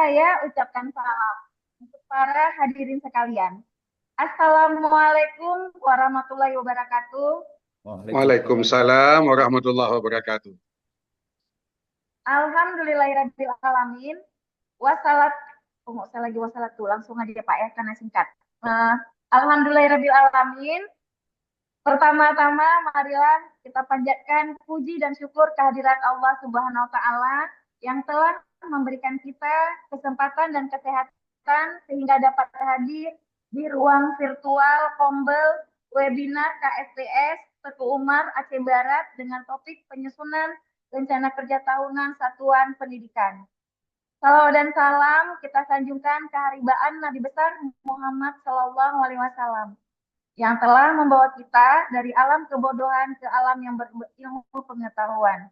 saya ucapkan salam untuk para hadirin sekalian. Assalamualaikum warahmatullahi wabarakatuh. Waalaikumsalam. Waalaikumsalam warahmatullahi wabarakatuh. Alhamdulillahirabbil alamin. Wassalat, saya lagi wassalat tuh, langsung aja Pak ya karena singkat. Alhamdulillahirabbil alamin. Pertama-tama marilah kita panjatkan puji dan syukur kehadirat Allah Subhanahu wa taala yang telah memberikan kita kesempatan dan kesehatan sehingga dapat hadir di ruang virtual Kombel webinar KSTS Teguh Umar Aceh Barat dengan topik penyusunan rencana kerja tahunan Satuan Pendidikan. Salawat dan salam kita sanjungkan keharibaan Nabi besar Muhammad Shallallahu Alaihi Wasallam yang telah membawa kita dari alam kebodohan ke alam yang berilmu pengetahuan.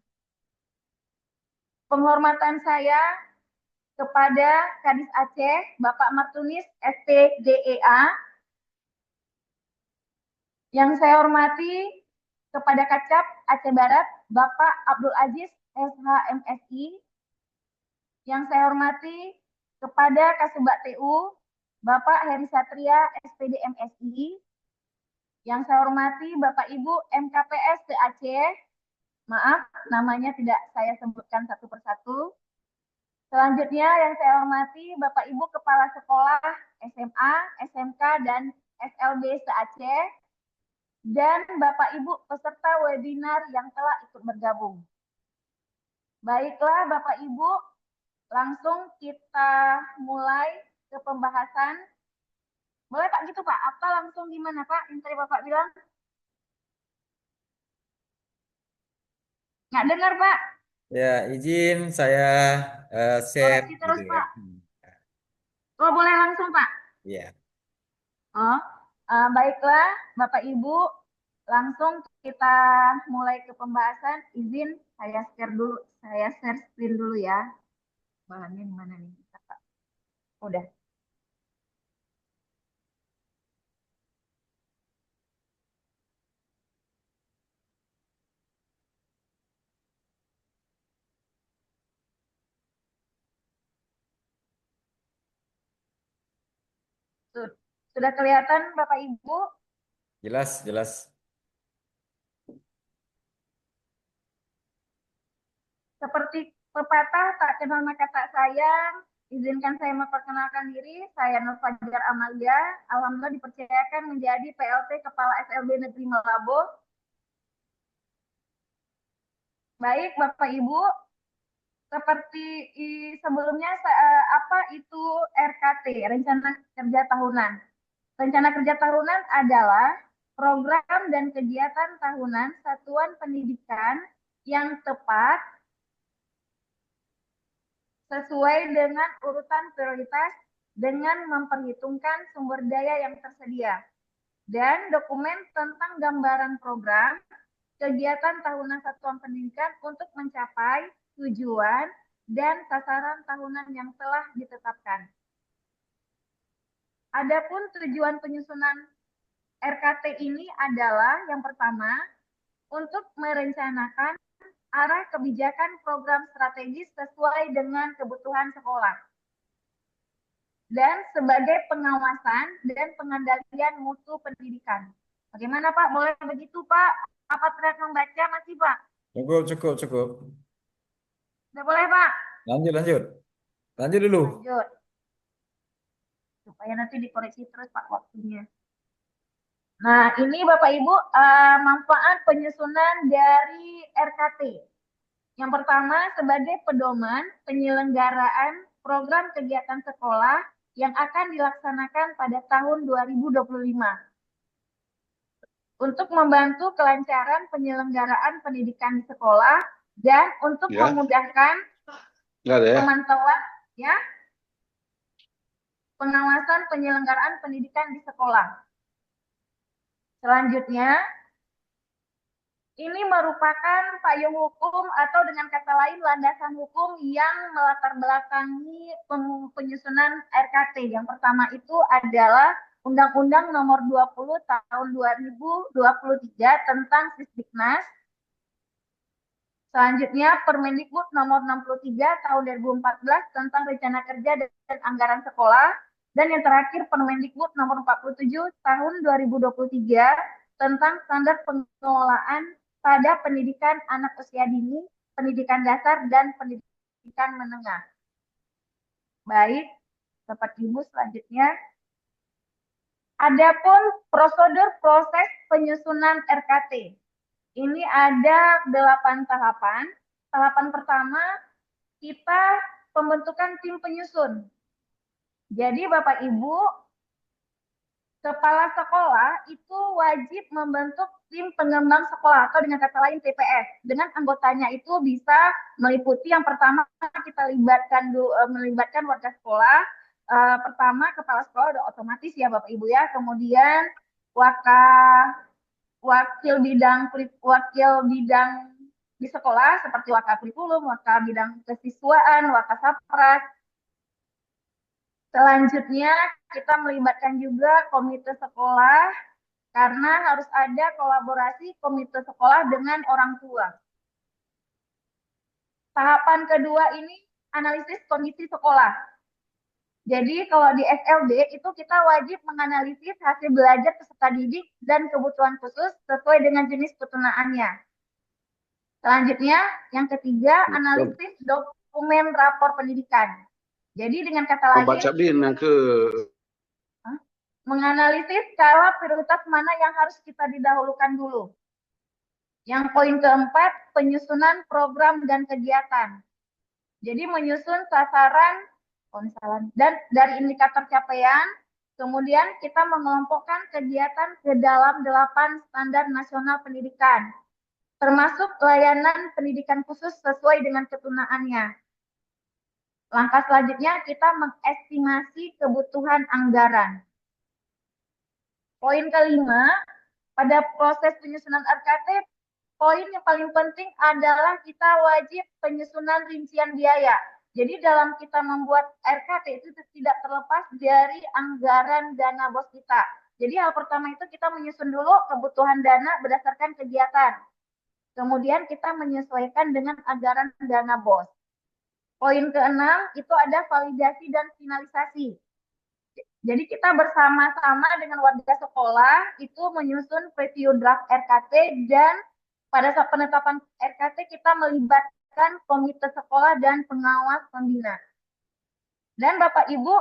Penghormatan saya kepada Kadis Aceh, Bapak Martunis SPDEA, yang saya hormati kepada Kacap Aceh Barat, Bapak Abdul Aziz SHMSI, yang saya hormati kepada Kasubag TU, Bapak Heri Satria SPD MSI, yang saya hormati Bapak Ibu MKPS Aceh, maaf namanya tidak saya sebutkan satu persatu. Selanjutnya yang saya hormati Bapak Ibu Kepala Sekolah SMA, SMK, dan SLB Aceh, dan Bapak Ibu peserta webinar yang telah ikut bergabung. Baiklah Bapak Ibu, langsung kita mulai ke pembahasan. Boleh Pak gitu Pak? Apa langsung gimana Pak? Yang tadi Bapak bilang? Nggak dengar Pak? Ya, izin saya share Koreksi gitu terus ya. Pak. Oh boleh langsung Pak? Iya. Oh, baiklah Bapak Ibu, langsung kita mulai ke pembahasan. Izin saya share dulu, saya share screen dulu ya. Bahannya di mana nih? Udah. Sudah kelihatan Bapak Ibu? Jelas, jelas. Seperti pepatah tak kenal maka tak sayang, izinkan saya memperkenalkan diri. Saya Nur Fajar Amalia, alhamdulillah dipercayakan menjadi PLT Kepala SLB Negeri Melabo. Baik Bapak Ibu, seperti sebelumnya apa itu RKT, Rencana Kerja Tahunan. Rencana Kerja Tahunan adalah program dan kegiatan tahunan satuan pendidikan yang tepat sesuai dengan urutan prioritas dengan memperhitungkan sumber daya yang tersedia dan dokumen tentang gambaran program kegiatan tahunan satuan pendidikan untuk mencapai tujuan dan sasaran tahunan yang telah ditetapkan. Adapun tujuan penyusunan RKT ini adalah yang pertama, untuk merencanakan arah kebijakan program strategis sesuai dengan kebutuhan sekolah. Dan sebagai pengawasan dan pengendalian mutu pendidikan. Bagaimana Pak? Boleh begitu Pak? Apa terlihat membaca masih Pak? Cukup, cukup, cukup. Sudah boleh Pak? Lanjut, lanjut. Lanjut dulu. Lanjut. Supaya nanti dikoreksi terus Pak waktunya. Nah, ini Bapak Ibu manfaat penyusunan dari RKT. Yang pertama, sebagai pedoman penyelenggaraan program kegiatan sekolah yang akan dilaksanakan pada tahun 2025. Untuk membantu kelancaran penyelenggaraan pendidikan di sekolah dan untuk memudahkan pemantauan ya, pengawasan penyelenggaraan pendidikan di sekolah. Selanjutnya, ini merupakan payung hukum atau dengan kata lain landasan hukum yang melatar belakangi penyusunan RKT. Yang pertama itu adalah Undang-Undang Nomor 20 Tahun 2023 tentang Sisdiknas. Selanjutnya Permendikbud nomor 63 tahun 2014 tentang rencana kerja dan anggaran sekolah. Dan yang terakhir Permendikbud nomor 47 tahun 2023 tentang standar pengelolaan pada pendidikan anak usia dini, pendidikan dasar, dan pendidikan menengah. Baik, Bapak Ibu, selanjutnya. Adapun prosedur proses penyusunan RKT. Ini ada 8 tahapan. Tahapan pertama, kita pembentukan tim penyusun. Jadi Bapak Ibu, kepala sekolah itu wajib membentuk tim pengembang sekolah atau dengan kata lain TPS. Dengan anggotanya itu bisa meliputi yang pertama kita melibatkan warga sekolah. Pertama kepala sekolah udah otomatis ya Bapak Ibu ya. Kemudian wakil bidang di sekolah seperti wakil kurikulum, wakil bidang kesiswaan, wakil sapras. Selanjutnya kita melibatkan juga komite sekolah karena harus ada kolaborasi komite sekolah dengan orang tua. Tahapan kedua ini analisis kondisi sekolah. Jadi kalau di SLB itu kita wajib menganalisis hasil belajar peserta didik dan kebutuhan khusus sesuai dengan jenis ketunaannya. Selanjutnya, yang ketiga, analisis dokumen rapor pendidikan. Jadi dengan kata lain, Baca bin ke menganalisis skala prioritas mana yang harus kita didahulukan dulu. Yang poin keempat, penyusunan program dan kegiatan. Jadi menyusun sasaran dan dari indikator capaian, kemudian kita mengelompokkan kegiatan ke dalam 8 standar nasional pendidikan, termasuk layanan pendidikan khusus sesuai dengan ketunaannya. Langkah selanjutnya kita mengestimasi kebutuhan anggaran. Poin kelima, pada proses penyusunan RKT, poin yang paling penting adalah kita wajib penyusunan rincian biaya. Jadi dalam kita membuat RKT itu tidak terlepas dari anggaran dana BOS kita. Jadi hal pertama itu kita menyusun dulu kebutuhan dana berdasarkan kegiatan. Kemudian kita menyesuaikan dengan anggaran dana BOS. Poin keenam itu ada validasi dan finalisasi. Jadi kita bersama-sama dengan warga sekolah itu menyusun preview draft RKT dan pada saat penetapan RKT kita melibatkan komite sekolah dan pengawas pembina. Dan Bapak Ibu,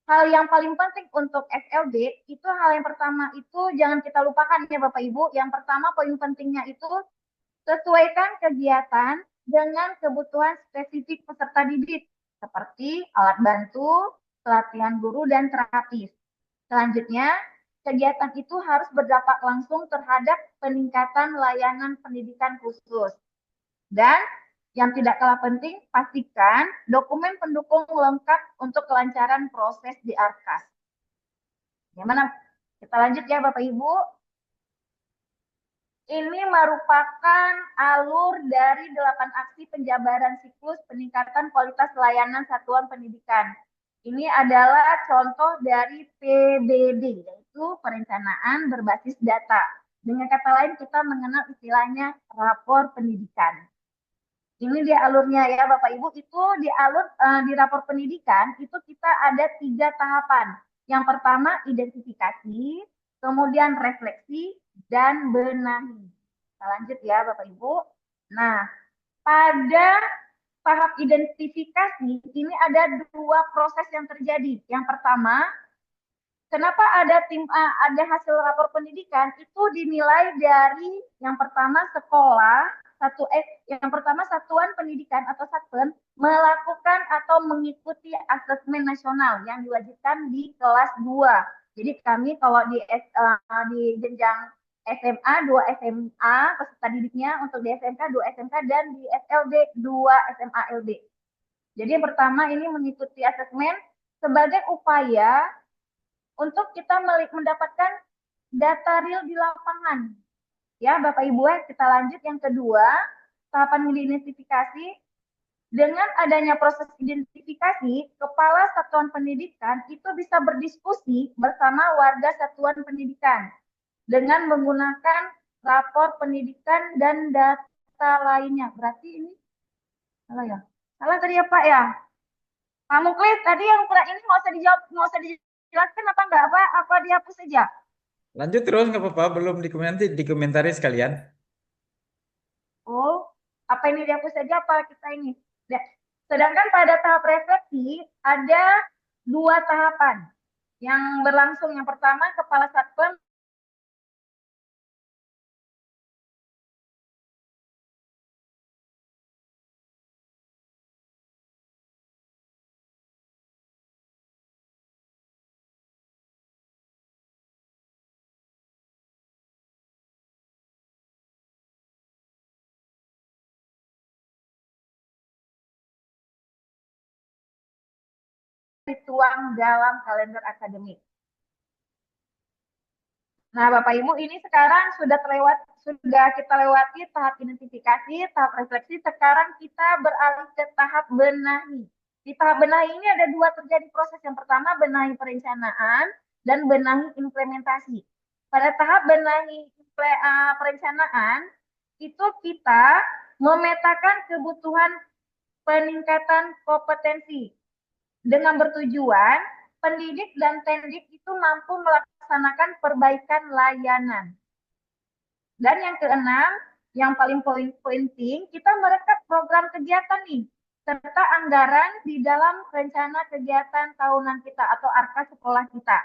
hal yang paling penting untuk SLB itu hal yang pertama itu jangan kita lupakan ya Bapak Ibu. Yang pertama poin pentingnya itu sesuaikan kegiatan dengan kebutuhan spesifik peserta didik seperti alat bantu, pelatihan guru, dan terapis. Selanjutnya, kegiatan itu harus berdampak langsung terhadap peningkatan layanan pendidikan khusus. Dan yang tidak kalah penting, pastikan dokumen pendukung lengkap untuk kelancaran proses di Arkas. Gimana? Kita lanjut ya Bapak Ibu. Ini merupakan alur dari 8 aksi penjabaran siklus peningkatan kualitas layanan satuan pendidikan. Ini adalah contoh dari PBD, yaitu perencanaan berbasis data. Dengan kata lain, kita mengenal istilahnya rapor pendidikan. Ini dia alurnya ya Bapak Ibu. Itu di rapor pendidikan itu kita ada 3 tahapan. Yang pertama identifikasi, kemudian refleksi, dan benahi. Kita lanjut ya Bapak Ibu. Nah, pada tahap identifikasi ini ada 2 proses yang terjadi. Yang pertama, kenapa ada hasil rapor pendidikan itu dinilai dari yang pertama satuan pendidikan atau Satpen melakukan atau mengikuti asesmen nasional yang diwajibkan di kelas 2. Jadi kami kalau di jenjang SMA 2 SMA peserta didiknya, untuk di SMK 2 SMK, dan di SLB 2 SMA LB. Jadi yang pertama ini mengikuti asesmen sebagai upaya untuk kita mendapatkan data real di lapangan. Ya Bapak Ibu, kita lanjut yang kedua, tahapan identifikasi. Dengan adanya proses identifikasi, kepala satuan pendidikan itu bisa berdiskusi bersama warga satuan pendidikan dengan menggunakan rapor pendidikan dan data data lainnya. Berarti ini salah ya? Salah tadi ya Pak ya? Pak Muklis, tadi yang ini nggak usah dijawab, nggak usah dijelaskan apa enggak apa dihapus saja? Lanjut terus nggak apa-apa. Belum dikomentari sekalian. Oh, apa ini dihapus saja apa kita ini? Ya. Sedangkan pada tahap refleksi ada 2 tahapan yang berlangsung. Yang pertama Kepala Satpam dituang dalam kalender akademik. Nah, Bapak Ibu, ini sekarang sudah kita lewati tahap identifikasi, tahap refleksi. Sekarang kita beralih ke tahap benahi. Di tahap benahi ini ada 2 terjadi proses. Yang pertama benahi perencanaan dan benahi implementasi. Pada tahap benahi perencanaan itu kita memetakan kebutuhan peningkatan kompetensi dengan bertujuan pendidik dan tendik itu mampu melaksanakan perbaikan layanan. Dan yang keenam, yang paling penting, kita merekap program kegiatan nih, serta anggaran di dalam rencana kegiatan tahunan kita atau ARKA sekolah kita.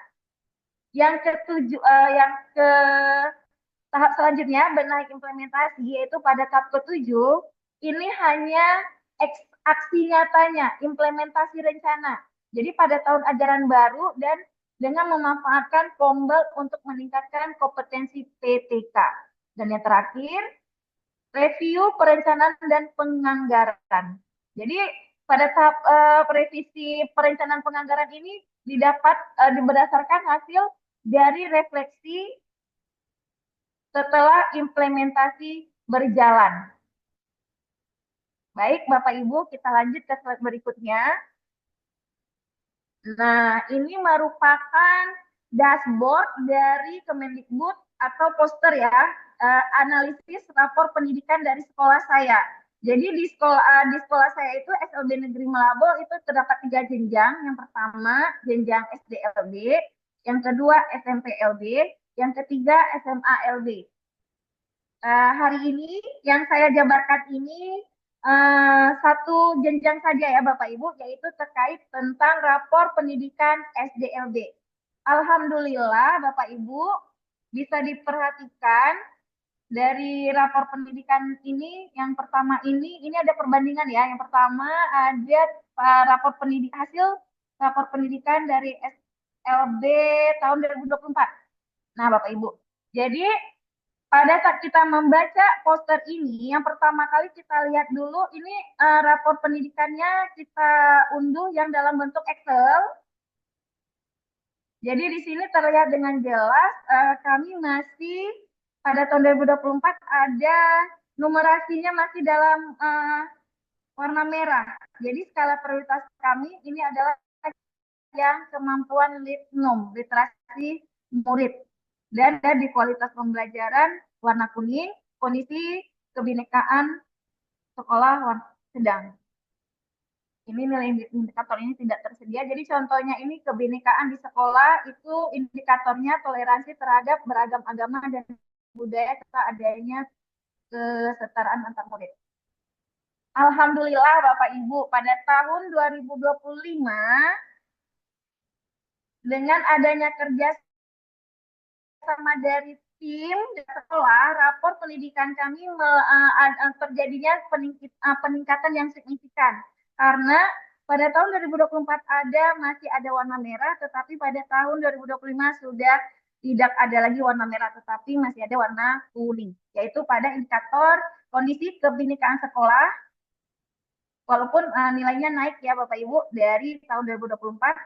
Yang ke tahap selanjutnya, benahi implementasi, yaitu pada tahap ke-7, ini hanya aksi nyatanya, implementasi rencana. Jadi pada tahun ajaran baru dan dengan memanfaatkan Pombel untuk meningkatkan kompetensi PTK. Dan yang terakhir, review perencanaan dan penganggaran. Jadi pada tahap revisi perencanaan penganggaran ini didapat berdasarkan hasil dari refleksi setelah implementasi berjalan. Baik, Bapak Ibu, kita lanjut ke slide berikutnya. Nah, ini merupakan dashboard dari Kemendikbud atau poster ya, analisis rapor pendidikan dari sekolah saya. Jadi di sekolah saya itu SLB Negeri Malabo itu terdapat 3 jenjang. Yang pertama jenjang SDLB, yang kedua SMPLB, yang ketiga SMALB. Hari ini yang saya jabarkan ini satu jenjang saja ya Bapak Ibu, yaitu terkait tentang rapor pendidikan SDLB. Alhamdulillah Bapak Ibu bisa diperhatikan dari rapor pendidikan ini. Yang pertama ini ada perbandingan ya. Yang pertama ada hasil rapor pendidikan dari SLB tahun 2024. Nah Bapak Ibu, jadi pada saat kita membaca poster ini, yang pertama kali kita lihat dulu ini rapor pendidikannya kita unduh yang dalam bentuk Excel. Jadi di sini terlihat dengan jelas kami masih pada tahun 2024 ada numerasinya masih dalam warna merah. Jadi skala prioritas kami ini adalah yang kemampuan literasi murid. Dan ada di kualitas pembelajaran warna kuning, kondisi kebinekaan sekolah warna sedang. Ini nilai indikator ini tidak tersedia. Jadi contohnya ini kebinekaan di sekolah itu indikatornya toleransi terhadap beragam agama dan budaya serta adanya kesetaraan antar murid. Alhamdulillah Bapak Ibu, pada tahun 2025 dengan adanya kerja sama dari tim sekolah, rapor pendidikan kami terjadinya peningkatan yang signifikan. Karena pada tahun 2024 masih ada warna merah, tetapi pada tahun 2025 sudah tidak ada lagi warna merah, tetapi masih ada warna kuning. Yaitu pada indikator kondisi kebinekaan sekolah, walaupun nilainya naik ya Bapak Ibu dari tahun 2024.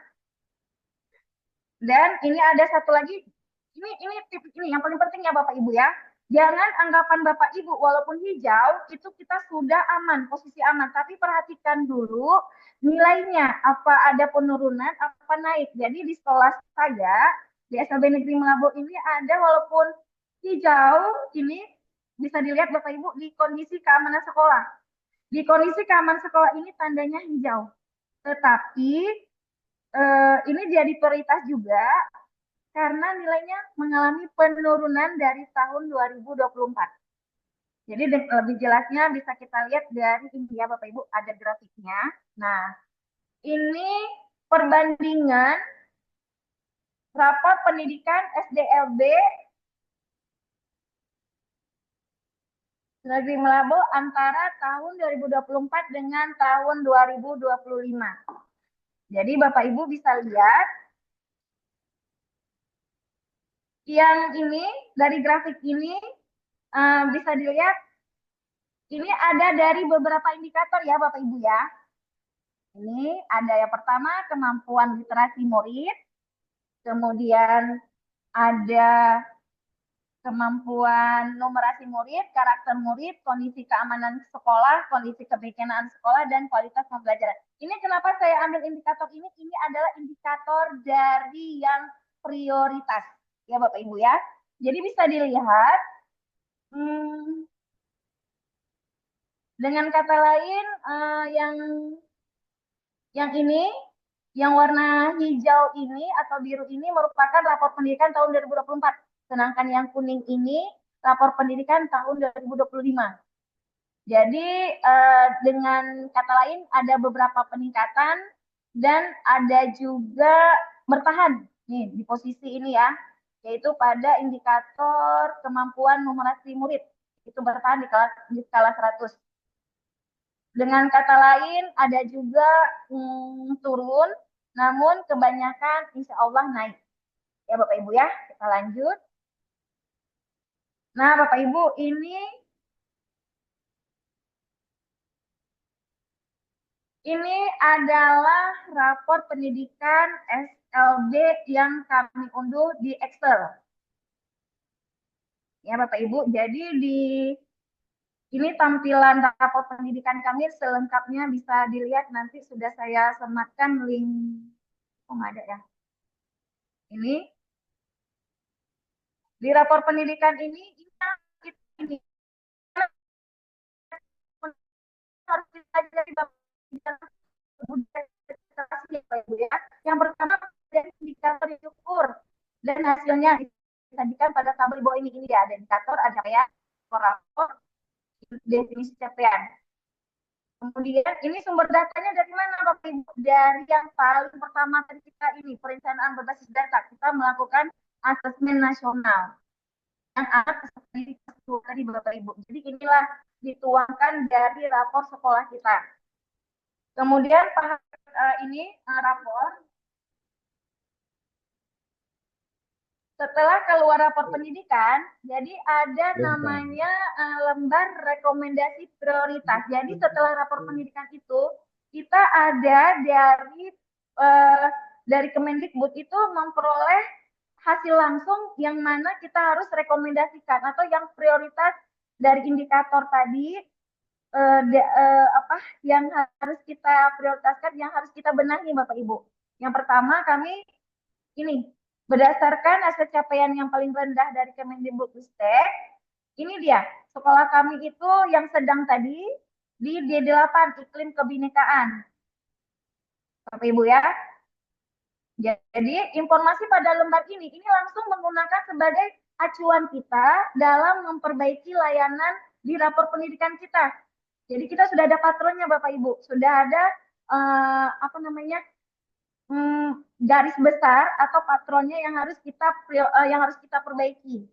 Dan ini ada satu lagi. Ini tips ini yang paling penting ya Bapak Ibu ya. Jangan anggapan Bapak Ibu walaupun hijau itu kita sudah aman, posisi aman. Tapi perhatikan dulu nilainya, apa ada penurunan, apa naik. Jadi di sekolah saya, di SLB Negeri Malabo ini ada walaupun hijau ini, bisa dilihat Bapak Ibu di kondisi keamanan sekolah. Di kondisi keamanan sekolah ini tandanya hijau. Tetapi ini jadi prioritas juga karena nilainya mengalami penurunan dari tahun 2024. Jadi lebih jelasnya bisa kita lihat dari ini ya Bapak Ibu, ada grafiknya. Nah, ini perbandingan rapor pendidikan SDLB Negeri Melabu antara tahun 2024 dengan tahun 2025. Jadi Bapak Ibu bisa lihat yang ini dari grafik ini bisa dilihat ini ada dari beberapa indikator ya Bapak Ibu ya. Ini ada yang pertama kemampuan literasi murid, kemudian ada kemampuan numerasi murid, karakter murid, kondisi keamanan sekolah, kondisi kebijaksanaan sekolah, dan kualitas pembelajaran. Ini kenapa saya ambil indikator ini? Ini adalah indikator dari yang prioritas, ya Bapak Ibu ya. Jadi bisa dilihat, dengan kata lain, yang ini, yang warna hijau ini atau biru ini merupakan rapor pendidikan tahun 2024. Sedangkan yang kuning ini rapor pendidikan tahun 2025. Jadi dengan kata lain ada beberapa peningkatan dan ada juga bertahan nih di posisi ini ya, yaitu pada indikator kemampuan numerasi murid itu bertahan di skala 100. Dengan kata lain ada juga turun, namun kebanyakan insya Allah naik. Ya Bapak Ibu ya, kita lanjut. Nah Bapak Ibu, ini adalah rapor pendidikan SLB yang kami unduh di Excel. Ya Bapak Ibu, jadi ini tampilan rapor pendidikan kami selengkapnya bisa dilihat, nanti sudah saya sematkan link. Oh nggak ada ya. Ini di rapor pendidikan ini harus dipelajari ya. Yang pertama dari indikator diukur dan hasilnya disajikan pada tabel bawah ini ya, ada indikator, ada ya rapor, definisi capaian. Kemudian ini sumber datanya dari mana Bapak Ibu? Dari yang paling pertama tadi kita ini perencanaan berbasis data, kita melakukan asesmen nasional yang ada seperti tadi Bapak Ibu. Jadi inilah dituangkan dari rapor sekolah kita. Kemudian ini rapor setelah keluar rapor pendidikan, jadi ada namanya lembar rekomendasi prioritas. Jadi setelah rapor pendidikan itu, kita ada dari Kemendikbud itu memperoleh hasil langsung yang mana kita harus rekomendasikan atau yang prioritas dari indikator tadi yang harus kita prioritaskan, yang harus kita benahi Bapak Ibu. Yang pertama kami ini berdasarkan hasil capaian yang paling rendah dari Kemendikbudristek, ini dia sekolah kami itu yang sedang tadi di D8 iklim kebinekaan. Bapak Ibu ya. Jadi informasi pada lembar ini langsung menggunakan sebagai acuan kita dalam memperbaiki layanan di rapor pendidikan kita. Jadi kita sudah ada patronnya Bapak Ibu, sudah ada garis besar atau patronnya yang harus kita perbaiki.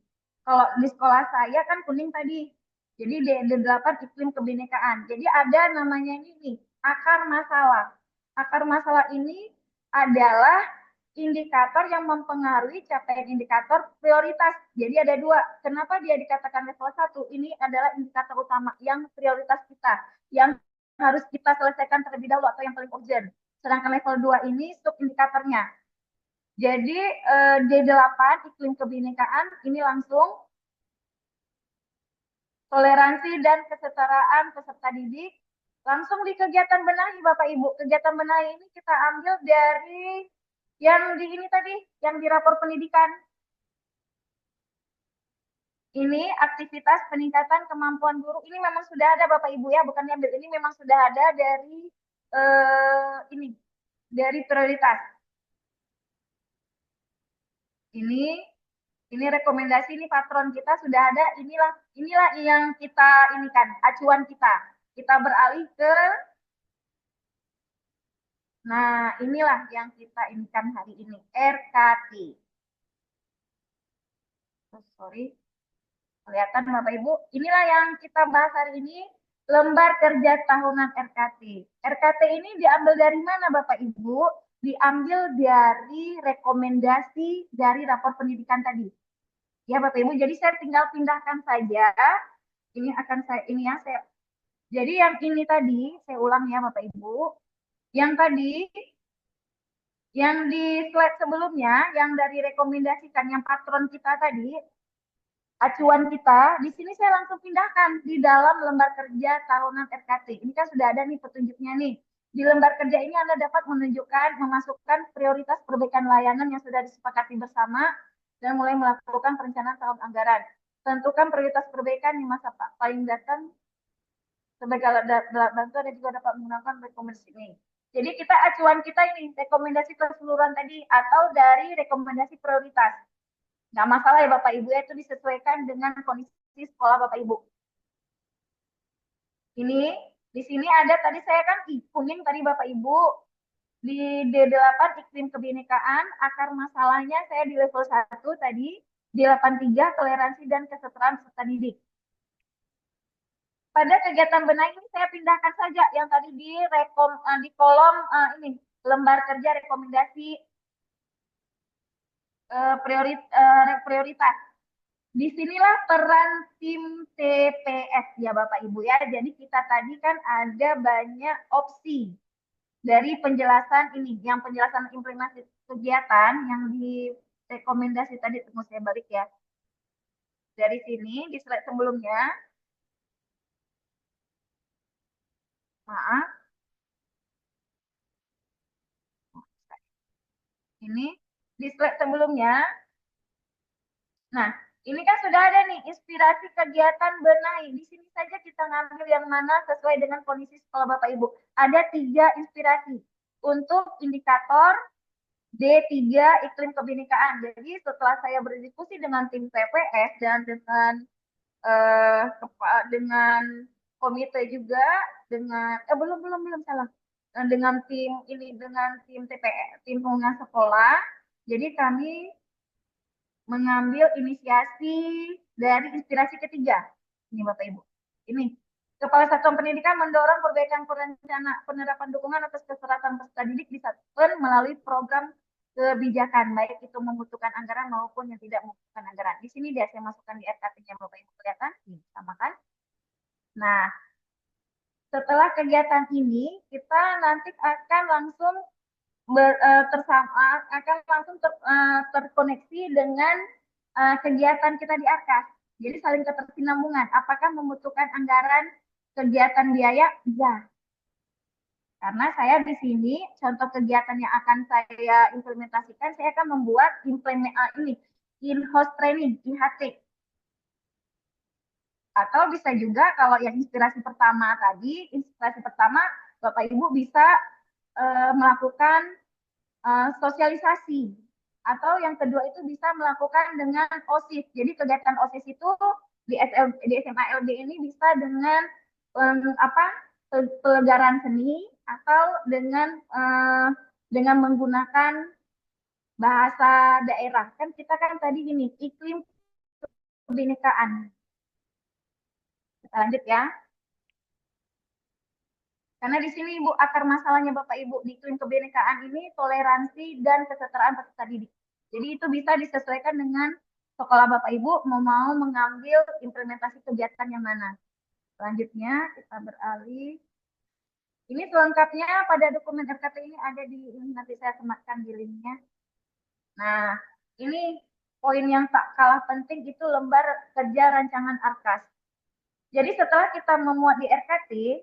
Kalau di sekolah saya kan kuning tadi, jadi D8 iklim kebinekaan. Jadi ada namanya ini akar masalah. Akar masalah ini adalah indikator yang mempengaruhi capaian indikator prioritas. Jadi ada dua. Kenapa dia dikatakan level 1? Ini adalah indikator utama yang prioritas kita, yang harus kita selesaikan terlebih dahulu atau yang paling urgent. Sedangkan level 2 ini subindikatornya. Jadi D8 iklim kebinekaan ini langsung toleransi dan kesetaraan peserta didik. Langsung di kegiatan benahi Bapak Ibu. Kegiatan benahi ini kita ambil dari yang di ini tadi, yang di rapor pendidikan. Ini aktivitas peningkatan kemampuan guru. Ini memang sudah ada Bapak Ibu ya, bukannya ini memang sudah ada dari ini dari prioritas. Ini rekomendasi, ini patron kita sudah ada. Inilah yang kita inikan, acuan kita. Kita beralih ke, nah inilah yang kita inikan hari ini, RKT. Sorry, kelihatan Bapak Ibu. Inilah yang kita bahas hari ini, lembar kerja tahunan RKT. RKT ini diambil dari mana Bapak Ibu? Diambil dari rekomendasi dari rapor pendidikan tadi. Ya Bapak Ibu, jadi saya tinggal pindahkan saja. Ini akan saya, ini ya saya. Jadi yang ini tadi, saya ulang ya Bapak Ibu. Yang tadi, yang di slide sebelumnya, yang dari rekomendasikan, yang patron kita tadi, acuan kita, di sini saya langsung pindahkan di dalam lembar kerja tahunan RKT. Ini kan sudah ada nih petunjuknya nih. Di lembar kerja ini Anda dapat menunjukkan, memasukkan prioritas perbaikan layanan yang sudah disepakati bersama dan mulai melakukan perencanaan tahun anggaran. Tentukan prioritas perbaikan di masa paling datang sebagai alat bantu dan juga dapat menggunakan rekomendasi ini. Jadi kita acuan kita ini rekomendasi keseluruhan tadi atau dari rekomendasi prioritas. Nggak masalah ya Bapak Ibu, itu disesuaikan dengan kondisi sekolah Bapak Ibu. Ini di sini ada tadi saya kan kuning tadi Bapak Ibu, di D8 iklim kebinekaan, akar masalahnya saya di level 1 tadi, di 83 toleransi dan kesetaraan peserta didik. Pada kegiatan benah ini saya pindahkan saja yang tadi di kolom ini lembar kerja rekomendasi prioritas. Disinilah peran tim TPS ya Bapak Ibu ya. Jadi kita tadi kan ada banyak opsi dari penjelasan ini, yang penjelasan implementasi kegiatan yang di rekomendasi tadi, tunggu saya balik ya. Dari sini di slide sebelumnya, maaf, ini di slide sebelumnya. Nah, ini kan sudah ada nih inspirasi kegiatan benahi. Di sini saja kita ngambil yang mana sesuai dengan kondisi sekolah Bapak Ibu. Ada 3 inspirasi untuk indikator D3 iklim kebinekaan. Jadi setelah saya berdiskusi dengan tim TPS dan dengan komite juga, dengan belum salah, dengan tim ini, dengan tim TPS, tim pengguna sekolah. Jadi kami mengambil inisiasi dari inspirasi ketiga. Ini Bapak Ibu. Ini Kepala Satuan Pendidikan mendorong perbaikan penerapan dukungan atas keseratan peserta didik disatukan melalui program kebijakan, baik itu membutuhkan anggaran maupun yang tidak membutuhkan anggaran. Di sini dia saya masukkan di RKT-nya Bapak Ibu, kelihatan? Sama kan? Nah, setelah kegiatan ini kita nanti akan langsung terkoneksi dengan kegiatan kita di ARKAS. Jadi saling ketersinambungan. Apakah membutuhkan anggaran kegiatan biaya? Ya. Karena saya di sini contoh kegiatan yang akan saya implementasikan, saya akan membuat ini in-house training IHT. Atau bisa juga kalau yang inspirasi pertama tadi, Bapak Ibu bisa melakukan sosialisasi, atau yang kedua itu bisa melakukan dengan OSIS. Jadi kegiatan OSIS itu di SMA LB ini bisa dengan pelegaran seni atau dengan menggunakan bahasa daerah. Kan kita kan tadi gini, iklim kebinekaan. Kita lanjut ya. Karena di sini Ibu, akar masalahnya Bapak Ibu di iklim kebinekaan ini toleransi dan kesetaraan peserta didik. Jadi itu bisa disesuaikan dengan sekolah Bapak Ibu mau mengambil implementasi kegiatan yang mana. Selanjutnya kita beralih. Ini selengkapnya pada dokumen RKT ini ada di ini, nanti saya sematkan di linknya. Nah, ini poin yang tak kalah penting itu lembar kerja rancangan ARKAS. Jadi setelah kita memuat di RKT,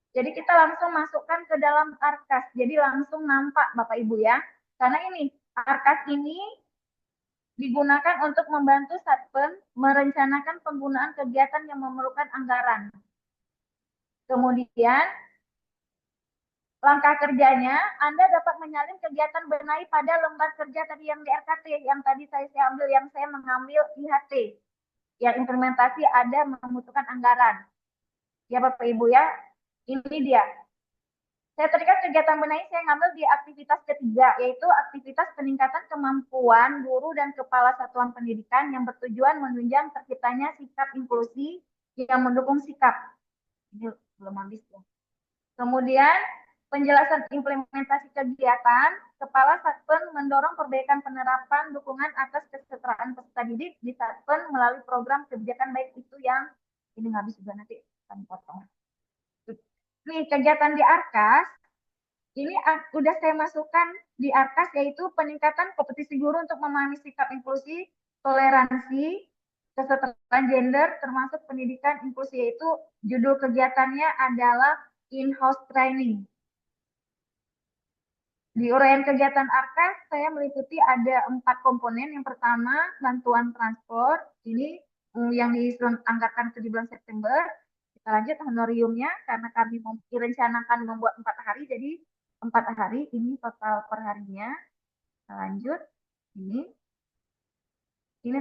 jadi kita langsung masukkan ke dalam ARKAS. Jadi langsung nampak Bapak Ibu ya. Karena ini ARKAS ini digunakan untuk membantu Satpen merencanakan penggunaan kegiatan yang memerlukan anggaran. Kemudian, langkah kerjanya, Anda dapat menyalin kegiatan benahi pada lembar kerja tadi yang di RKT, yang tadi saya ambil, yang saya mengambil IHT, yang implementasi ada membutuhkan anggaran. Ya Bapak Ibu ya, ini dia. Saya tadi kan kegiatan benahi saya ngambil di aktivitas ketiga, yaitu aktivitas peningkatan kemampuan guru dan kepala satuan pendidikan yang bertujuan menunjang terciptanya sikap inklusi yang mendukung sikap. Ini belum habis ya. Kemudian, penjelasan implementasi kegiatan, Kepala Satpen mendorong perbaikan penerapan dukungan atas kesetaraan peserta didik di Satpen melalui program kebijakan baik itu yang, ini nggak bisa juga nanti kami potong. Nih, kegiatan di Arkas, ini udah saya masukkan di Arkas, yaitu peningkatan kompetisi guru untuk memahami sikap inklusi, toleransi, kesetaraan gender, termasuk pendidikan inklusi, yaitu judul kegiatannya adalah in-house training. Di uraian kegiatan Arkas, saya meliputi ada 4 komponen. Yang pertama, bantuan transport. Ini yang dianggarkan ke di bulan September. Kita lanjut honoriumnya, karena kami direncanakan membuat 4 hari, jadi 4 hari ini total per harinya. Kita lanjut, ini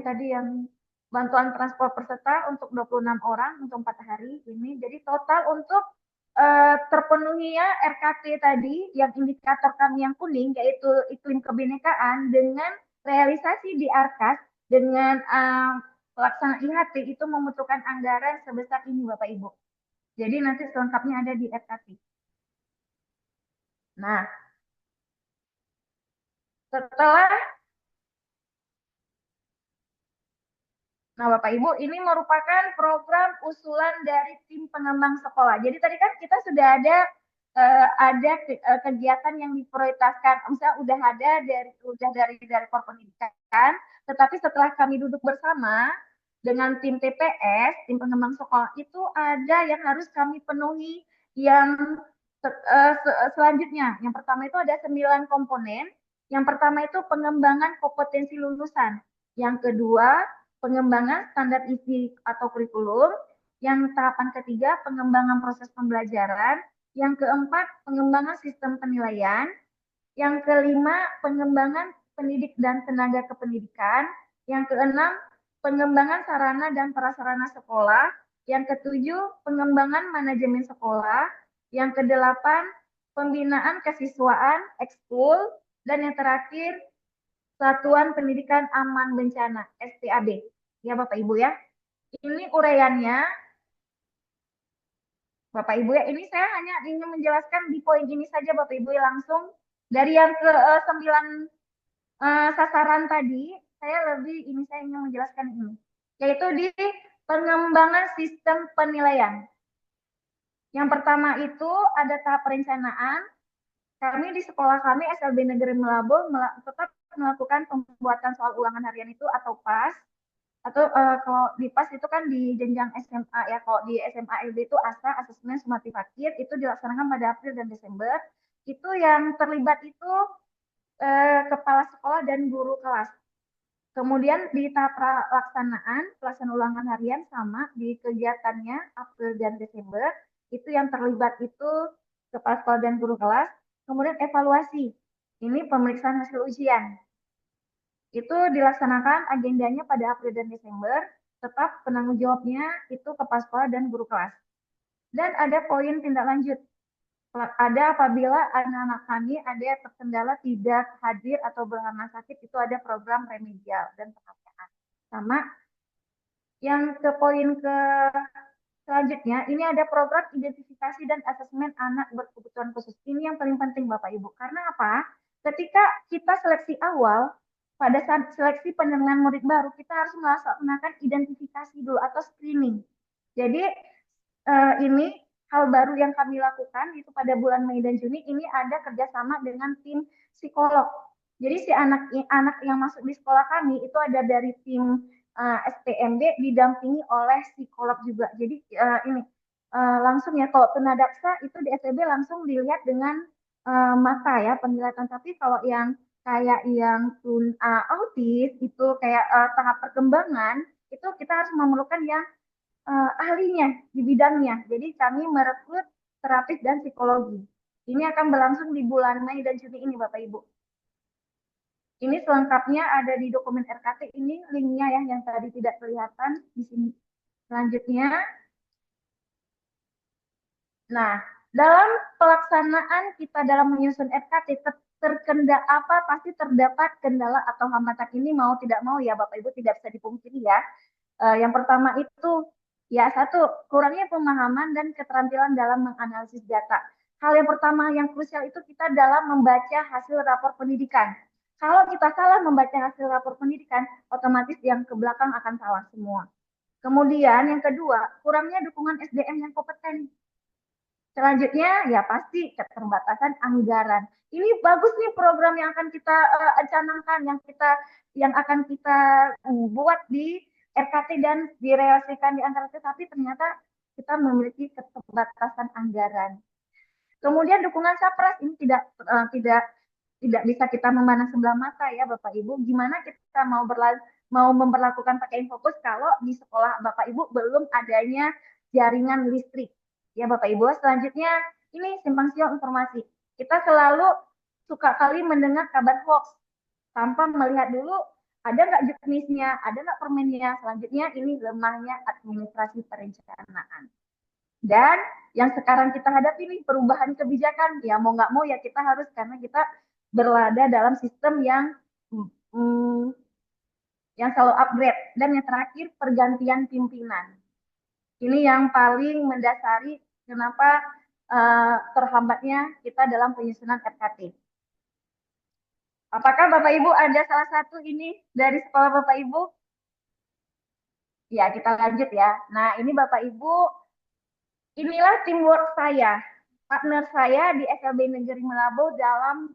tadi yang bantuan transport peserta untuk 26 orang untuk 4 hari ini. Jadi total untuk terpenuhinya RKT tadi, yang indikator kami yang kuning, yaitu iklim kebinekaan, dengan realisasi di Arkas, dengan pelaksanaan IHT, itu membutuhkan anggaran sebesar ini Bapak Ibu. Jadi nanti selengkapnya ada di RKT. Nah, Bapak Ibu, ini merupakan program usulan dari tim pengembang sekolah. Jadi tadi kan kita sudah ada kegiatan yang diprioritaskan, misalnya udah ada dari Pendidikan, tetapi setelah kami duduk bersama dengan tim TPS, tim pengembang sekolah, itu ada yang harus kami penuhi yang selanjutnya. Yang pertama itu ada 9 komponen. Yang pertama itu pengembangan kompetensi lulusan. Yang kedua, pengembangan standar isi atau kurikulum. Yang tahapan ketiga, pengembangan proses pembelajaran. Yang keempat, pengembangan sistem penilaian. Yang kelima, pengembangan pendidik dan tenaga kependidikan. Yang keenam, pengembangan sarana dan prasarana sekolah. Yang ketujuh, pengembangan manajemen sekolah. Yang kedelapan, pembinaan kesiswaan, ekskul. Dan yang terakhir, Satuan Pendidikan Aman Bencana, SPAB. Ya Bapak Ibu ya. Ini uraiannya. Bapak Ibu ya, ini saya hanya ingin menjelaskan di poin ini saja Bapak Ibu ya, langsung dari yang ke 9 sasaran tadi, saya ingin menjelaskan ini, yaitu di pengembangan sistem penilaian. Yang pertama itu ada tahap perencanaan. Kami di sekolah kami SLB Negeri Melabo tetap melakukan pembuatan soal ulangan harian itu atau PAS. Atau kalau di PAS itu kan di jenjang SMA ya, kalau di SMA LB itu ASA, asesmen sumatif akhir, itu dilaksanakan pada April dan Desember. Itu yang terlibat itu kepala sekolah dan guru kelas. Kemudian di tahap pelaksanaan ulangan harian sama di kegiatannya April dan Desember, itu yang terlibat itu kepala sekolah dan guru kelas. Kemudian evaluasi, ini pemeriksaan hasil ujian. Itu dilaksanakan agendanya pada April dan Desember, tetap penanggung jawabnya itu kepala sekolah dan guru kelas. Dan ada poin tindak lanjut. Ada apabila anak-anak kami ada terkendala tidak hadir atau berkarena sakit, itu ada program remedial dan pengawasan. Sama yang ke poin ke selanjutnya, ini ada program identifikasi dan asesmen anak berkebutuhan khusus. Ini yang paling penting Bapak Ibu. Karena apa? Ketika kita seleksi awal, pada saat seleksi penerimaan murid baru, kita harus melaksanakan identifikasi dulu atau screening. Jadi ini hal baru yang kami lakukan itu pada bulan Mei dan Juni, ini ada kerjasama dengan tim psikolog. Jadi si anak yang masuk di sekolah kami itu ada dari tim SPMB didampingi oleh psikolog juga. Jadi ini langsung ya, kalau tunadaksa itu di SPB langsung dilihat dengan mata ya penglihatan. Tapi kalau yang kayak yang autis itu kayak tahap perkembangan, itu kita harus memerlukan yang ahlinya di bidangnya. Jadi kami merekrut terapis dan psikologi. Ini akan berlangsung di bulan Mei dan Juni ini, Bapak Ibu. Ini selengkapnya ada di dokumen RKT, ini linknya ya yang tadi tidak kelihatan di sini. Selanjutnya, nah, dalam pelaksanaan kita dalam menyusun RKT, terkendala apa pasti terdapat kendala atau hambatan, ini mau tidak mau ya Bapak Ibu tidak bisa dipungkiri ya. Yang pertama itu ya satu, kurangnya pemahaman dan keterampilan dalam menganalisis data. Hal yang pertama yang krusial itu kita dalam membaca hasil rapor pendidikan. Kalau kita salah membaca hasil rapor pendidikan, otomatis yang ke belakang akan salah semua. Kemudian yang kedua, kurangnya dukungan SDM yang kompeten. Selanjutnya ya pasti keterbatasan anggaran. Ini bagus nih program yang akan kita canangkan, yang akan kita buat di RKT dan direalisasikan di antara kita, tapi ternyata kita memiliki keterbatasan anggaran. Kemudian dukungan Sapras ini tidak bisa kita memandang sebelah mata ya Bapak Ibu. Gimana kita mau memperlakukan pakai Infokus kalau di sekolah Bapak Ibu belum adanya jaringan listrik. Ya Bapak Ibu, selanjutnya ini simpang siur informasi. Kita selalu suka kali mendengar kabar hoax tanpa melihat dulu ada nggak juknisnya, ada nggak permennya. Selanjutnya ini lemahnya administrasi perencanaan. Dan yang sekarang kita hadapi ini perubahan kebijakan, ya mau nggak mau ya kita harus, karena kita berada dalam sistem yang selalu upgrade. Dan yang terakhir pergantian pimpinan. Ini yang paling mendasari kenapa terhambatnya kita dalam penyusunan RKT. Apakah Bapak Ibu ada salah satu ini dari sekolah Bapak Ibu? Ya, kita lanjut ya. Nah, ini Bapak Ibu, inilah teamwork saya, partner saya di SLB Negeri Melabo dalam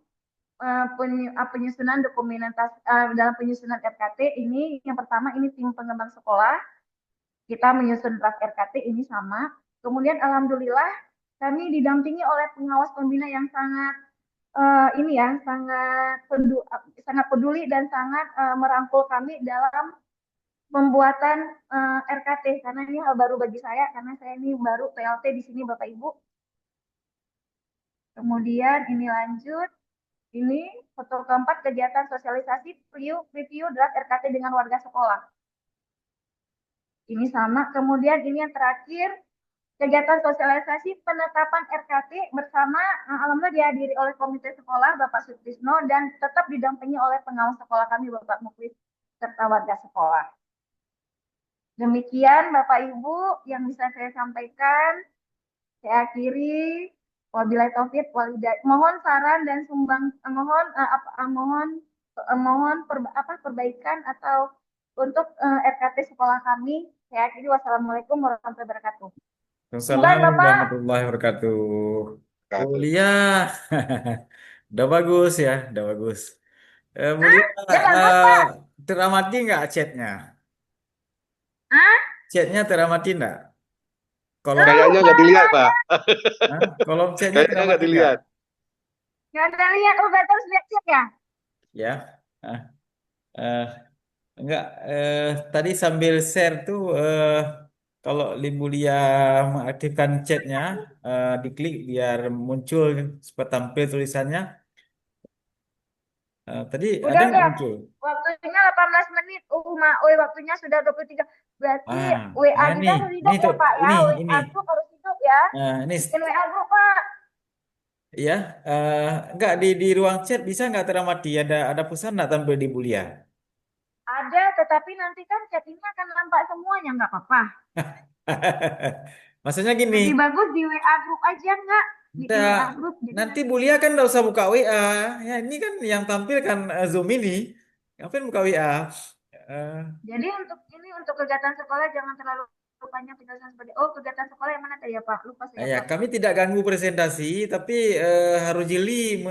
penyusunan dalam penyusunan RKT ini. Yang pertama ini tim pengembang sekolah. Kita menyusun draft RKT ini sama. Kemudian alhamdulillah kami didampingi oleh pengawas pembina yang sangat sangat peduli dan sangat merangkul kami dalam pembuatan RKT, karena ini hal baru bagi saya karena saya ini baru PLT di sini Bapak Ibu. Kemudian ini lanjut. Ini foto keempat, kegiatan sosialisasi preview draft RKT dengan warga sekolah. Ini sama. Kemudian ini yang terakhir, kegiatan sosialisasi penetapan RKT bersama, alhamdulillah dihadiri oleh komite sekolah Bapak Sutrisno dan tetap didampingi oleh pengawas sekolah kami Bapak Muklis serta warga sekolah. Demikian Bapak Ibu yang bisa saya sampaikan. Saya akhiri. Wabillahi taufiq walhidayah. Mohon saran dan mohon perbaikan atau untuk RKT sekolah kami. Saya akhiri. Wassalamualaikum warahmatullahi wabarakatuh. Assalamualaikum warahmatullahi wabarakatuh. Kuliah, udah bagus ya, udah bagus. Mulia, teramati nggak chatnya? Chatnya teramati nggak? Kolom Kayaknya nggak dilihat, Pak. kolom chatnya Kayaknya teramati nggak dilihat. Nggak ada lihat, nggak terus lihat chat ya? Ya, enggak. Tadi sambil share tuh, kalau Libulia mengaktifkan chatnya, diklik biar muncul supaya tampil tulisannya. Tadi Udah ada nggak enggak? muncul? Waktunya 18 menit. Waktunya sudah 23. Berarti WA Nah kita harus ini hidup ya, tuh, Pak ya. ini. WA group harus hidup ya. Ini Bikin WA group, Pak. ya, enggak di ruang chat bisa nggak teramati? Ada pesan nggak tampil di Bulia? Ada, tetapi nanti kan chattingnya akan nampak semuanya, nggak apa-apa. Maksudnya gini, Lebih bagus di WA group aja, nggak? Bikin WA group. Jadi nanti Bulia kan nggak usah buka WA. Ya ini kan yang tampil kan Zoom ini. Ngapain buka WA? Eh, jadi untuk kegiatan sekolah jangan terlalu banyak penjelasan seperti kegiatan sekolah yang mana tadi ya Pak? Lupa saya ya, Pak. kami tidak ganggu presentasi, tapi harus jeli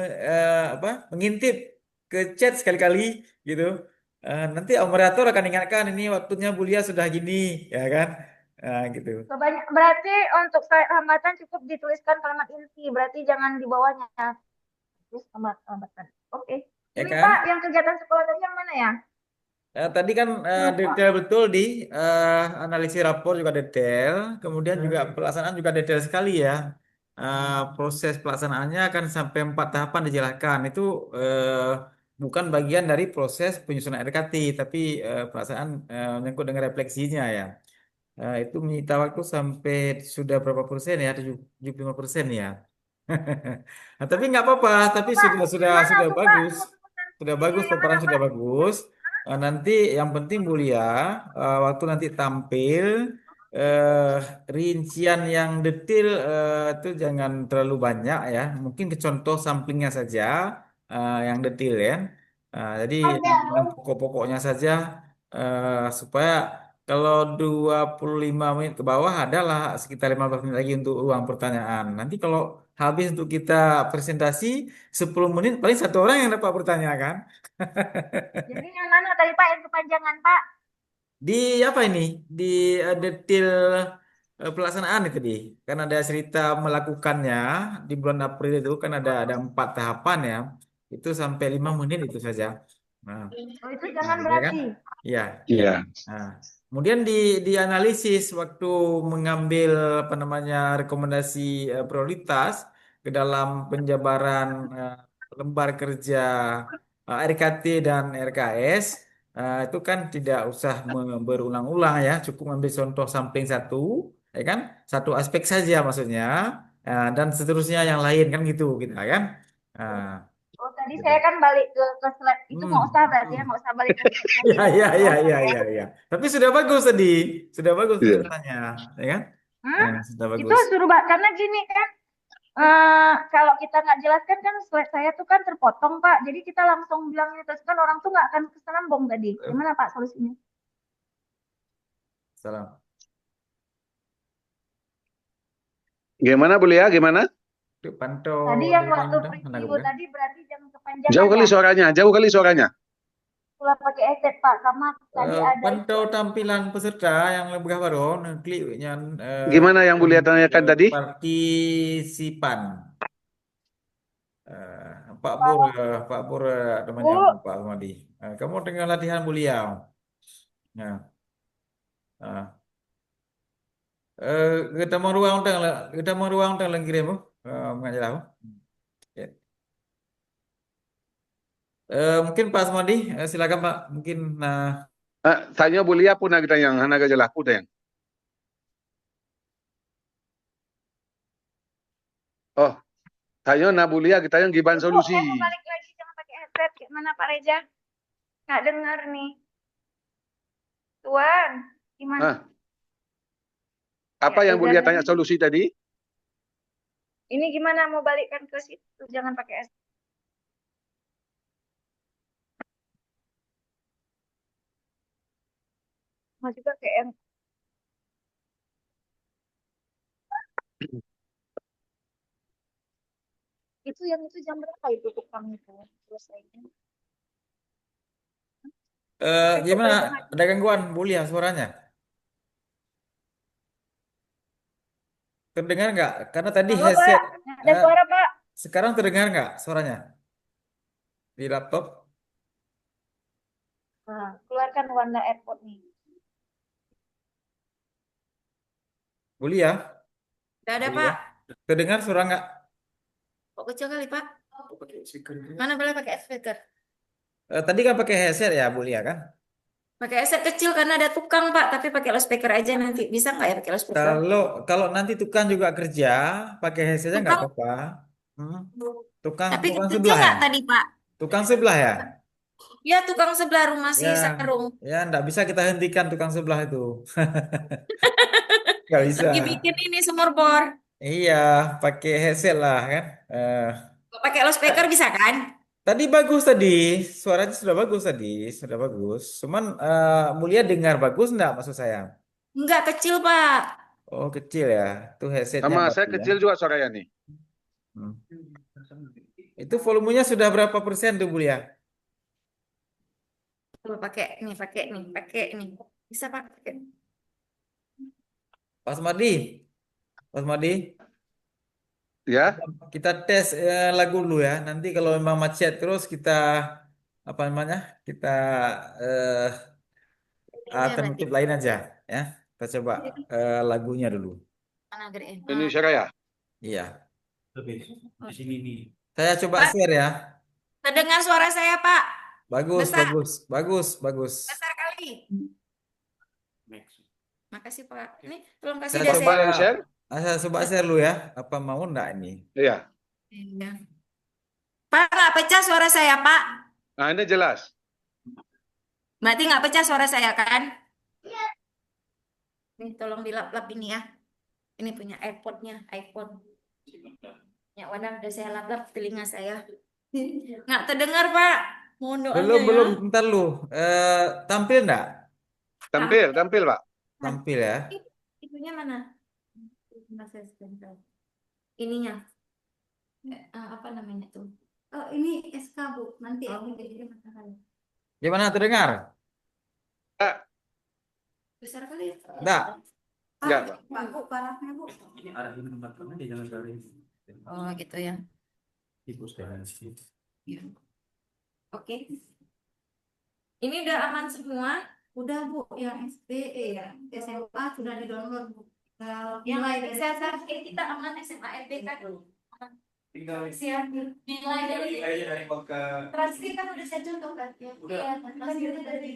mengintip ke chat sekali-kali gitu. Nanti moderator akan ingatkan ini waktunya Bulia sudah gini, ya kan? Gitu. Berarti untuk hambatan cukup dituliskan kalimat inti, berarti jangan di bawahnya. Terus hambatan. Oke. ya Ini kan? Pak, yang kegiatan sekolah tadi yang mana ya? Tadi kan Lupa. detail betul di analisis rapor juga detail, kemudian juga pelaksanaan juga detail sekali ya. Proses pelaksanaannya akan sampai 4 tahapan dijelaskan. Itu bukan bagian dari proses penyusunan RKT, tapi pelaksanaan menyangkut dengan refleksinya ya. Itu menyita waktu sampai sudah berapa persen ya? 75% ya. Nah, tapi nggak apa-apa, tapi Pak, gimana sudah tuh Pak? bagus. Sudah Presentasinya bagus, yang mana paparan sudah Pak? bagus. Nanti yang penting Bu Lia, waktu nanti tampil eh, rincian yang detail itu jangan terlalu banyak ya. Mungkin ke contoh samplingnya saja yang detail ya. Jadi yang pokok-pokoknya saja supaya kalau 25 menit ke bawah adalah sekitar 15 menit lagi untuk ruang pertanyaan. Nanti kalau habis untuk kita presentasi 10 menit paling satu orang yang dapat bertanya kan. Jadi yang mana tadi Pak, yang kepanjangan Pak? Di apa ini? Di detail pelaksanaan itu di. Kan ada cerita melakukannya di bulan April itu kan ada 4 tahapan ya. Itu sampai 5 menit itu saja. Nah, Oh itu jangan ya kan? berarti. Iya. Iya. Nah, kemudian dianalisis waktu mengambil apa namanya rekomendasi prioritas ke dalam penjabaran eh, lembar kerja RKT dan RKS itu kan tidak usah berulang-ulang ya, cukup ambil contoh sampling satu, ya kan, satu aspek saja maksudnya, dan seterusnya yang lain kan gitu, gitu kan. Nah, Oh tadi gitu. saya kan balik ke slide itu nggak usah berarti ya, Hmm. nggak usah balik ke slide tadi Ya, ya. ya, ya, Nggak usah ya, ya. ya, ya. Tapi sudah bagus tadi, sudah bagus Iya. penjelasannya, ya kan? Hmm? Sudah Itu bagus. suruh Pak, karena gini kan, kalau kita nggak jelaskan kan slide saya tuh kan terpotong Pak. Jadi kita langsung bilangnya terus kan orang tuh nggak akan kesenambung tadi. Gimana Pak solusinya? Salam. Gimana Bu Lia? Gimana? Yuk, pantau Tadi yang dengan waktu mana preview bukan? tadi berarti jangan Jauh kepanjangan kali ya. suaranya, jauh kali suaranya. Pulang pakai headset Pak, karena tadi ada itu. Pantau tampilan peserta yang lebih baru, klik yang Gimana yang Bu Lia tanyakan tadi? partisipan. Pak Pur temannya Bu, Pak Almadi. Kamu dengan latihan mulia. Nah, kita mau ruang tang lah, kita mau ruang tang lagi kirim, mengajar tahu. Ya. Mungkin Pak Asmadi, silakan Pak. Mungkin nah Tanya Bu Lia pun kita yang hanaga jelas pun yang. Oh, tanya na Bu Lia kita yang giban Bu, solusi. saya mau balik lagi jangan pakai headset. Gimana Pak Reza? Nggak dengar nih. Tuan, gimana? Hah, apa Nggak yang Bu dengar Lia tanya nih. solusi tadi? Ini gimana mau balikkan ke situ? Jangan pakai headset. Mau juga kayak yang itu, yang itu jam berapa itu tukang itu selesainya? Kok gimana? kelihatan lagi? Ada gangguan, Bulia suaranya? Terdengar nggak? Karena tadi Halo Pak, headset. nggak ada eh, suara Pak. Sekarang terdengar nggak suaranya di laptop? Nah, keluarkan warna AirPod nih. Bulia, Udah ada, Bulia. Pak. Terdengar suara nggak? Kok kecil kali, Pak? Mana boleh pakai speaker? Tadi kan pakai headset ya, Bulia kan? Pakai headset kecil karena ada tukang, Pak. Tapi pakai loudspeaker aja nanti. Bisa nggak ya pakai loudspeaker? Kalau kalau nanti tukang juga kerja, pakai headsetnya nggak Tukang? apa-apa. Hmm. Tukang Tapi tukang kecil sebelah ya? nggak tadi, Pak? Tukang sebelah ya? Ya, tukang sebelah rumah si Ya, Sarung. ya nggak bisa kita hentikan tukang sebelah itu. Nggak bisa. Lagi bikin ini sumur bor. Iya, pakai headset lah kan. Pakai loudspeaker bisa kan? Tadi bagus tadi, suaranya sudah bagus tadi, sudah bagus. Cuman Mulia dengar bagus nggak maksud saya? Enggak kecil, Pak. Oh kecil ya, itu headsetnya Sama saya berarti ya. kecil juga suaranya nih. Hmm. Itu volumenya sudah berapa persen tuh Mulia? Coba pakai nih. Bisa, Pak. Pakai. Pas Madi, Pas Madi, Ya, kita tes lagu dulu ya. Nanti kalau memang macet terus kita apa namanya? Kita eh, Ini ya berarti. alternatif lain aja ya. Kita coba lagunya dulu. Mana gedein? Indonesia Raya. Iya. Oh. Saya coba Pak, share ya. terdengar suara saya, Pak. Bagus, Besar, bagus, bagus, bagus. besar kali. Makasih, Pak. Ini tolong kasih Saya dia coba, Coba saya. yang share. saya coba share dulu ya. Apa mau enggak ini? Iya. Iya. Pak, nggak pecah suara saya, Pak. Nah, ini jelas. Berarti nggak pecah suara saya, kan? Nih, tolong dilap-lap ini ya. Ini punya AirPod-nya, iPhone. Ya, wadah udah saya lap-lap telinga saya. Nggak terdengar, Pak. Mohon doanya ya. Belum, bentar lu. Tampil enggak? Tampil, tampil, Pak. Tampil ya. Itunya mana? Sebentar, saya sebentar. Ininya. Apa namanya tuh? Oh, ini SK, Bu. Nanti aku jadi masalah. Gimana terdengar? Enggak, Besar kali ya? Enggak. enggak, Pak. Pak, Bu, parahnya, Bu. Oh, gitu ya. Iya. Oke. Ini udah aman semua. Udah, Bu. Yang SD, ya. SMA sudah di-download, Bu. Yang lain bisa kita aman SMA RBK dulu. Siap. Nilai dari transkrip kan udah saya contohkan ya. Iya, transkripnya dari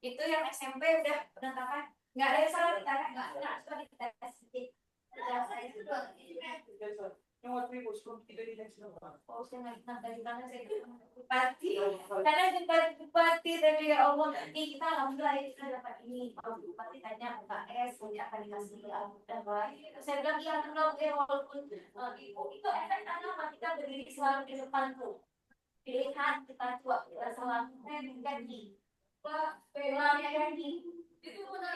itu yang SMP udah penetapan. Nggak ada yang salah kita kan? Nggak salah kita tes. Oh, saya nggak ingat dari mana saya bupati. Karena bupati tadi ya Allah. Kita alhamdulillah kita dapat ini. Kalau bupati tanya UKS, punya akan dikasih apa? Saya bilang iya kenal walaupun ibu itu efek tanah kita berdiri selalu di depan tuh. Pilihan kita coba kita selalu ganti. Pelangnya ganti. Itu benar.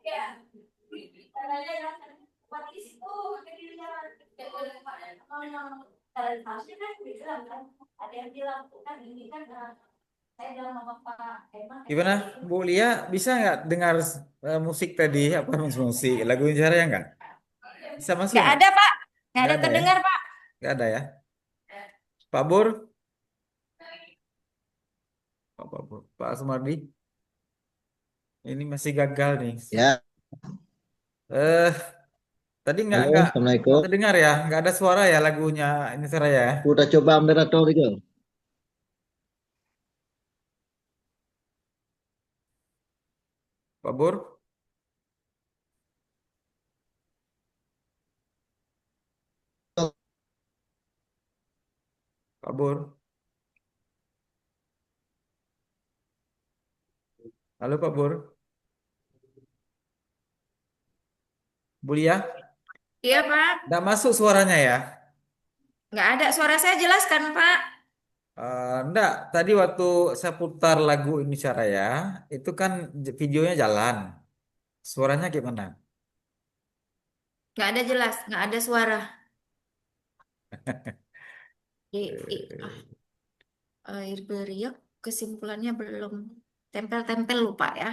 Ya. Karena bupati itu akhirnya ada yang bilang kan ini kan saya dalam nama Pak Emang Gimana, Bu Lia? Bisa nggak dengar musik tadi? Apa musik? Lagu Indonesia Raya nggak? Bisa masuk nggak nggak? ada Pak, nggak Nggak ada ada ya? terdengar Pak. Nggak ada ya? Pak Bur? Pak Bur? Pak Sumardi? Ini masih gagal nih. Ya, Eh, tadi nggak halo, nggak nggak Assalamualaikum. terdengar ya? Nggak ada suara ya lagunya Indonesia Raya ya? Udah coba moderator itu. Pak Bur? Pak Bur? Halo Pak Bur? Bu Lia? Iya Pak, Nggak masuk suaranya ya? nggak ada suara saya jelas kan Pak? Enggak, tadi waktu saya putar lagu Indonesia Raya, itu kan videonya jalan. Suaranya gimana? Nggak ada jelas, nggak ada suara. I, i, air beriak kesimpulannya belum tempel-tempel lupa ya.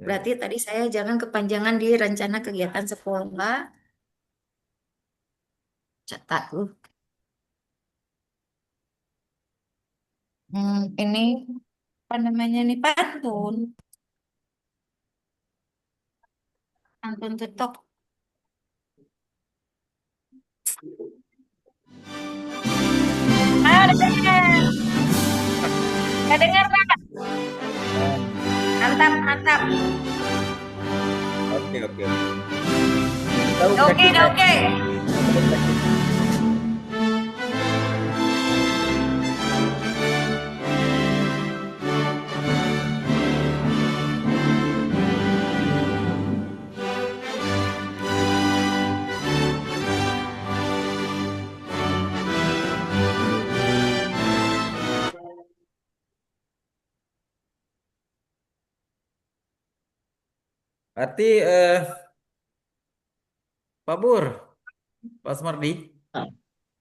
Berarti tadi saya jangan kepanjangan di rencana kegiatan sekolah. Catat tuh. Ini apa namanya nih pantun. Pantun tutup. Ah, udah dengar. Udah dengar Pak? Mantap, mantap. Oke, oke. Tahu Oke, praktiknya. oke. Berarti Pak Bur, Pak Sumardi,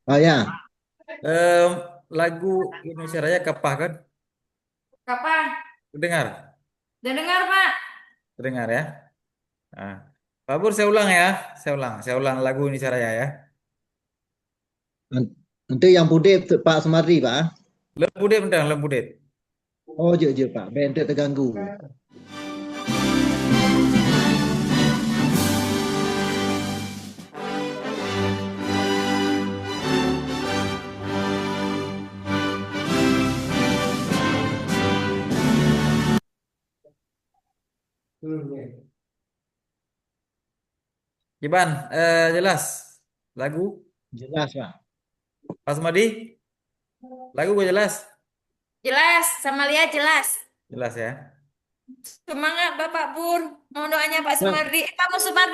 Oh ya, eh, lagu Indonesia Raya Kapah kan? Kapan? Dengar, Udah dengar Pak? dengar ya. Nah, Pak Bur saya ulang ya, saya ulang lagu Indonesia Raya ya. Nanti yang putih Pak Sumardi, Pak. Lempudet bentang, lempudet. Oh, je Pak. Bentuk terganggu. Gimana? Jelas? Lagu? Jelas, Pak. Pak Sumadi? Lagu gue jelas? Jelas, sama Lia jelas. Jelas ya. Semangat Bapak Pur. Mohon doanya Pak Pak. Sumardi. Pak Sumardi.